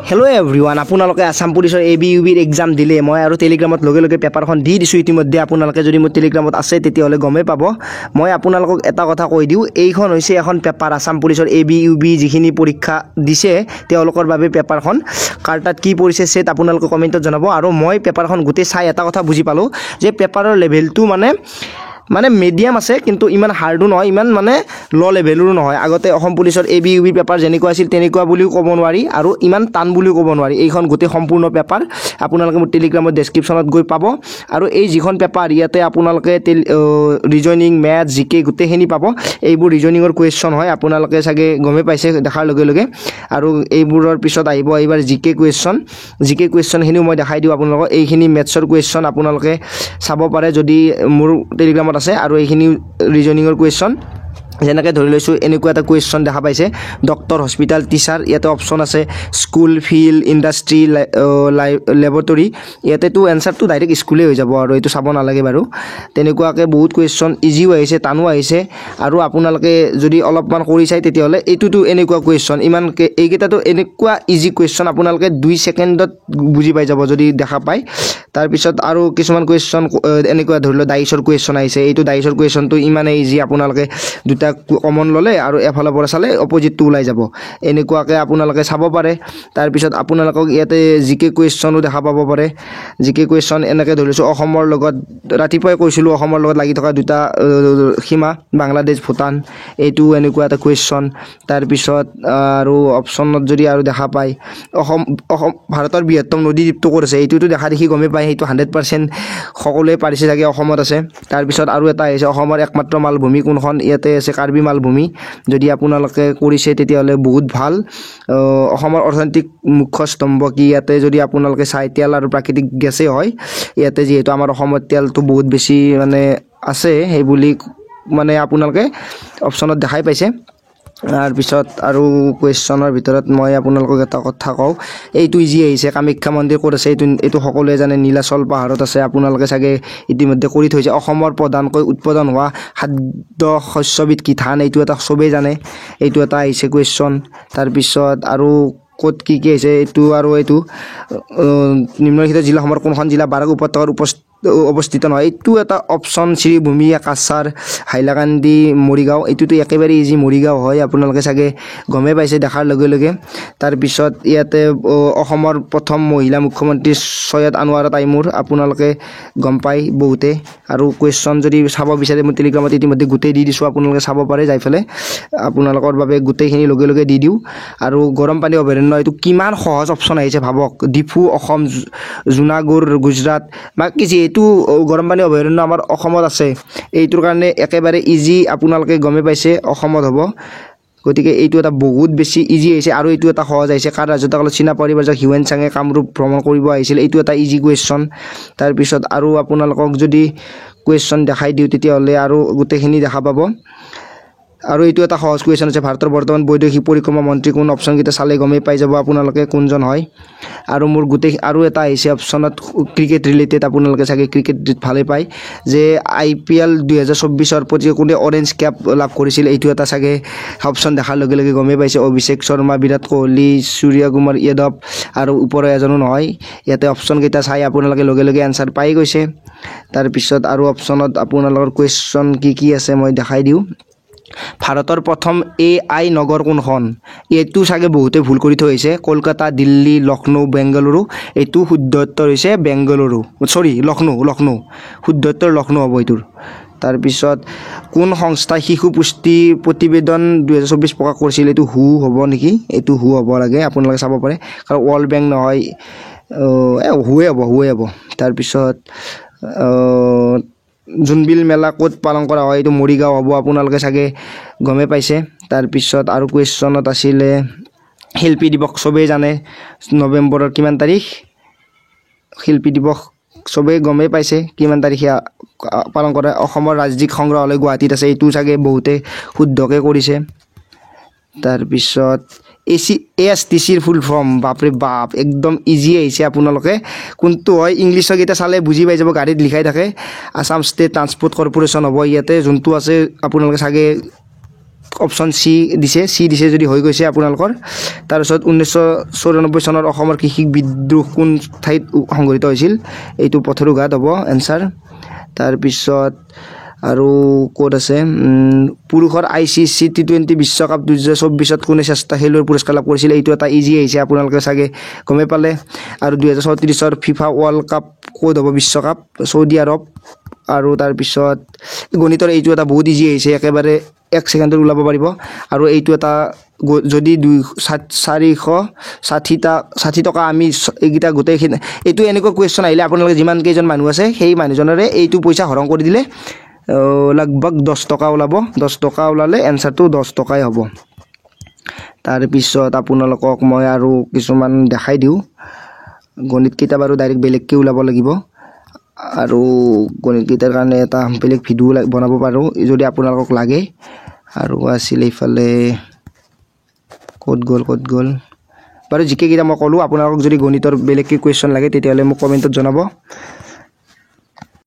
Hello' everyone, আপোনালোকে আসাম পুলিচৰ ABUBৰ exam দিলে। মই আৰু টেলিগ্ৰামত লগে লগে পেপাৰখন দি দিছোঁ ইতিমধ্যে। আপোনালোকে যদি মোৰ টেলিগ্ৰামত আছে তেতিয়াহ'লে গমেই পাব। মই আপোনালোকক এটা কথা কৈ দিওঁ, এইখন হৈছে এখন পেপাৰ আসাম পুলিচৰ ABUB যিখিনি পৰীক্ষা দিছে তেওঁলোকৰ বাবে পেপাৰখন। কাৰ তাত কি পৰিছে সেট আপোনালোকে কমেণ্টত জনাব। আৰু মই পেপাৰখন গোটেই চাই এটা কথা বুজি পালোঁ যে পেপাৰৰ লেভেলটো মানে মিডিয়াম আছে, কিন্তু ইমান হাৰ্ডো নহয়, ইমান ল' লেভেলৰো নহয়। আগতে অসম পুলিচৰ ABUB পেপাৰ যেনেকুৱা আছিল তেনেকুৱা বুলিও ক'ব নোৱাৰি আৰু ইমান টান বুলিও ক'ব নোৱাৰি। এইখন গোটেই সম্পূৰ্ণ পেপাৰ আপোনালোকে মোৰ টেলিগ্ৰামৰ ডেছক্ৰিপশ্যনত গৈ পাব। আৰু এই যিখন পেপাৰ ইয়াতে আপোনালোকে ৰিজনিং, মেথছ, GK গোটেইখিনি পাব। এইবোৰ ৰিজনিঙৰ কুৱেশ্যন হয়, আপোনালোকে চাগে গমেই পাইছে দেখাৰ লগে লগে। আৰু এইবোৰৰ পিছত আহিব এইবাৰ GK কুৱেশ্যনখিনিও মই দেখাই দিওঁ আপোনালোকক। এইখিনি মেথছৰ কুৱেশ্যন আপোনালোকে চাব পাৰে যদি মোৰ টেলিগ্ৰামত আছে। আৰু এইখিনি ৰিজনিঙৰ কুৱেশ্যন যেনেকৈ ধৰি লৈছোঁ, এনেকুৱা এটা কুৱেশ্যন দেখা পাইছে, ডক্টৰ, হস্পিটেল, টিচাৰ। ইয়াতে অপশ্যন আছে স্কুল, ফিল্ড, ইণ্ডাষ্ট্ৰি, লেবৰেটৰী। ইয়াতেতো এনচাৰটো ডাইৰেক্ট স্কুলেই হৈ যাব আৰু এইটো চাব নালাগে বাৰু। তেনেকুৱাকৈ বহুত কুৱেশ্যন ইজিও আহিছে, টানো আহিছে। আৰু আপোনালোকে যদি অলপমান কৰি চায় তেতিয়াহ'লে এইটোতো এনেকুৱা কুৱেশ্যন, এইকেইটাতো এনেকুৱা ইজি কুৱেশ্যন আপোনালোকে 2 ছেকেণ্ডত বুজি পাই যাব যদি দেখা পায়। তাৰপিছত আৰু কিছুমান কুৱেশ্যন এনেকুৱা ধৰি লওক ডাইচৰ কুৱেশ্যন আহিছে। এইটো ডাইচৰ কুৱেশ্যনটো ইমানেই ইজি, আপোনালোকে দুটা কমন ল'লে আৰু এফালৰ পৰা চালে অপজিটটো ওলাই যাব। এনেকুৱাকৈ আপোনালোকে চাব পাৰে। তাৰপিছত আপোনালোকক ইয়াতে GK কুৱেশ্যনো দেখা পাব পাৰে। GK কুৱেশ্যন এনেকৈ ধৰি লৈছোঁ, অসমৰ লগত ৰাতিপুৱাই কৈছিলোঁ অসমৰ লগত লাগি থকা দুটা সীমা, বাংলাদেশ, ভূটান। এইটো এনেকুৱা এটা কুৱেশ্যন। তাৰপিছত আৰু অপশ্যনত যদি আৰু দেখা পায় অসম ভাৰতৰ বৃহত্তম নদী দ্বীপটো ক'ত আছে, এইটোতো দেখা দেখি গমেই পায়, সেইটো 100% সকলোৱে পাৰিছে চাগে অসমত আছে। তাৰপিছত আৰু এটা আহিছে অসমৰ একমাত্ৰ মালভূমি কোনখন, ইয়াতে আছে কাৰ্বি মালভূমি। যদি আপোনালোকে কৰিছে তেতিয়াহ'লে বহুত ভাল। অসমৰ অৰ্থনৈতিক মুখ্য স্তম্ভ কি, ইয়াতে যদি আপোনালোকে চাই তেল আৰু প্ৰাকৃতিক গেছেই হয়। ইয়াতে যিহেতু আমাৰ অসমত তেলটো বহুত বেছি আছে, সেইবুলি আপোনালোকে অপশ্যনত দেখাই পাইছে। তাৰপিছত আৰু কুৱেশ্যনৰ ভিতৰত মই আপোনালোকক এটা কথা কওঁ, এইটো ইজি আহিছে, কামাখ্যা মন্দিৰ ক'ত আছে, এইটো সকলোৱে জানে, নীলাচল পাহাৰত আছে। আপোনালোকে চাগে ইতিমধ্যে কৰি থৈছে। অসমৰ প্ৰধানকৈ উৎপাদন হোৱা খাদ্য শস্যবিধ কি, ধান, এইটো এটা চবেই জানে, এইটো এটা আহিছে কুৱেশ্যন। তাৰপিছত আৰু ক'ত কি আহিছে, এইটো নিম্নলিখিত জিলাসমূহৰ কোনখন জিলা বাৰাক উপত্যকাৰ অৱস্থিত নহয়, এইটো এটা অপশ্যন। শ্ৰীভূমি, কাছাৰ, হাইলাকান্দি, মৰিগাঁও। এইটোতো একেবাৰে ইজি, মৰিগাঁও হয়, আপোনালোকে চাগে গমেই পাইছে দেখাৰ লগে লগে। তাৰপিছত ইয়াতে অসমৰ প্ৰথম মহিলা মুখ্যমন্ত্ৰী ছৈয়দ আনোৱাৰা তাইমুৰ, আপোনালোকে গম পায় বহুতে। আৰু কুৱেশ্যন যদি চাব বিচাৰে মোৰ টেলিগ্ৰামত ইতিমধ্যে গোটেই দি দিছোঁ, আপোনালোকে চাব পাৰে যাই পেলাই। আপোনালোকৰ বাবে গোটেইখিনি লগে লগে দি দিওঁ। আৰু গৰম পানী অভয়াৰণ্য, এইটো কিমান সহজ অপশ্যন আহিছে ভাবক। ডিফু অসম, জুনাগড় গুজৰাট, বাকী যিহেতু গৰম পানী অভয়াৰণ্য আমাৰ অসমত আছে, এইটোৰ কাৰণে একেবাৰে ইজি, আপোনালোকে গমেই পাইছে অসমত হ'ব। গতিকে এইটো এটা বহুত বেছি ইজি আহিছে। আৰু এইটো এটা সহজ আহিছে, কাৰ ৰাজত্বকালত চীনা পৰিব্ৰাজক হিউৱেন চাঙে কামৰূপ ভ্ৰমণ কৰিব আহিছিল, এইটো এটা ইজি কুৱেশ্যন। তাৰপিছত আৰু আপোনালোকক যদি কুৱেশ্যন দেখাই দিওঁ তেতিয়াহ'লে আৰু গোটেইখিনি দেখা পাব। আৰু এইটো এটা সহজ কুৱেশ্যন আছে, ভাৰতৰ বৰ্তমান বৈদেশিক পৰিক্ৰমা মন্ত্ৰী কোন, অপশ্যনকেইটা চালে গমেই পাই যাব আপোনালোকে কোনজন হয়। আৰু মোৰ আৰু এটা আহিছে অপশ্যনত ক্ৰিকেট ৰিলেটেড, আপোনালোকে চাগে ক্ৰিকেট ভালেই পায়, যে IPL 2024 প্ৰতি কোনে অৰেঞ্জ কেপ লাভ কৰিছিল, এইটো এটা চাগে অপশ্যন দেখাৰ লগে লগে গমেই পাইছে। অভিষেক শৰ্মা, বিৰাট কোহলি, সূৰ্য কুমাৰ যাদৱ, আৰু ওপৰৰ এজনো নহয়। ইয়াতে অপশ্যনকেইটা চাই আপোনালোকে লগে লগে এনচাৰ পাই গৈছে। তাৰপিছত আৰু অপশ্যনত আপোনালোকৰ কুৱেশ্যন কি আছে মই দেখাই দিওঁ। ভাৰতৰ প্ৰথম AI নগৰ কোনখন, এইটো চাগে বহুতে ভুল কৰি থৈ আহিছে, কলকাতা, দিল্লী, লক্ষ্ণৌ, বেংগালুৰু। এইটো শুদ্ধ উত্তৰ হৈছে লক্ষ্ণৌ। শুদ্ধ উত্তৰ লক্ষ্ণৌ হ'ব এইটোৰ। তাৰপিছত কোন সংস্থাই শিশু পুষ্টি প্ৰতিবেদন 2024 প্ৰকাশ কৰিছিল, এইটো হু হ'ব নেকি, এইটো হু হ'ব লাগে, আপোনালোকে চাব পাৰে, কাৰণ ৱৰ্ল্ড বেংক নহয়, হুৱে হ'ব। তাৰপিছত জোনবিল মেলা ক'ত পালন কৰা হয়, এইটো মৰিগাঁও হ'ব, আপোনালোকে চাগে গমেই পাইছে। তাৰপিছত আৰু কুৱেশ্যনত আছিলে শিল্পী দিৱস, চবেই জানে নৱেম্বৰৰ কিমান তাৰিখ, শিল্পী দিৱস চবেই গমেই পাইছে কিমান তাৰিখে পালন কৰে। অসমৰ ৰাজ্যিক সংগ্ৰহালয় গুৱাহাটীত আছে, এইটো চাগে বহুতে শুদ্ধকৈ কৰিছে। তাৰপিছত ASTCৰ ফুল ফৰ্ম, বাপৰে বাপ, একদম ইজি আহিছে। আপোনালোকে কোনটো হয় ইংলিছৰ কেইটা চালে বুজি পাই যাব, গাড়ীত লিখাই থাকে। আছাম ষ্টেট ট্ৰান্সপৰ্ট কৰ্প'ৰেশ্যন হ'ব ইয়াতে, যোনটো আছে আপোনালোকে চাগে অপশ্যন চি দিছে যদি হৈ গৈছে আপোনালোকৰ তাৰপিছত 1994 চনৰ অসমৰ কৃষি বিদ্ৰোহ কোন ঠাইত সংঘটিত হৈছিল এইটো পথৰুঘাট হ'ব এনসাৰ তাৰপিছত আৰু কোড আছে পুৰুষৰ ICC T20 বিশ্বকাপ 2024ত কোনে শ্ৰেষ্ঠ খেলুৱৈৰ পুৰস্কাৰ লাভ কৰিছিল এইটো এটা ইজি আহিছে আপোনালোকে চাগে গমে পালে আৰু 2034 ফিফা ওয়াৰ্ল্ড কাপ কোড হ'ব বিশ্বকাপ সৌদি আৰব আৰু তাৰপিছত গণিতৰ এইটো এটা বহুত ইজি আহিছে একেবাৰে 1 সেকেন্ডত ওলাব পাৰিব আৰু এইটো এটা যদি 460 টকা আমি এইগিটা গোটেই এইটো এনেকুৱা কোৱেশ্চন আহিলে আপোনালোকে যিমান কেইজন মানুহ আছে সেই মানুহজনৰে এইটো পইচা হৰণ কৰি দিলে লগভগ 10 টকা ওলাব 10 টকা ওলালে এনসাৰটো 10 টকাই হ'ব তাৰপিছত আপোনালোকক মই আৰু কিছুমান দেখাই দিও গণিত কিতাপ আৰু ডাইৰেক্ট বেলেগকে ওলাব লাগিব আৰু গণিত কিতাৰ কাৰণে এটা বেলেগ ভিডিও বনাব পাৰো যদি আপোনালোকক লাগে আৰু আছিল ইফালে কোড গল বাৰু জিকে কিটা মই কলো আপোনালোকক যদি গণিতৰ বেলেগকে কোৱেশ্চন লাগে তেতিয়াহলে মোক কমেন্টত জনাব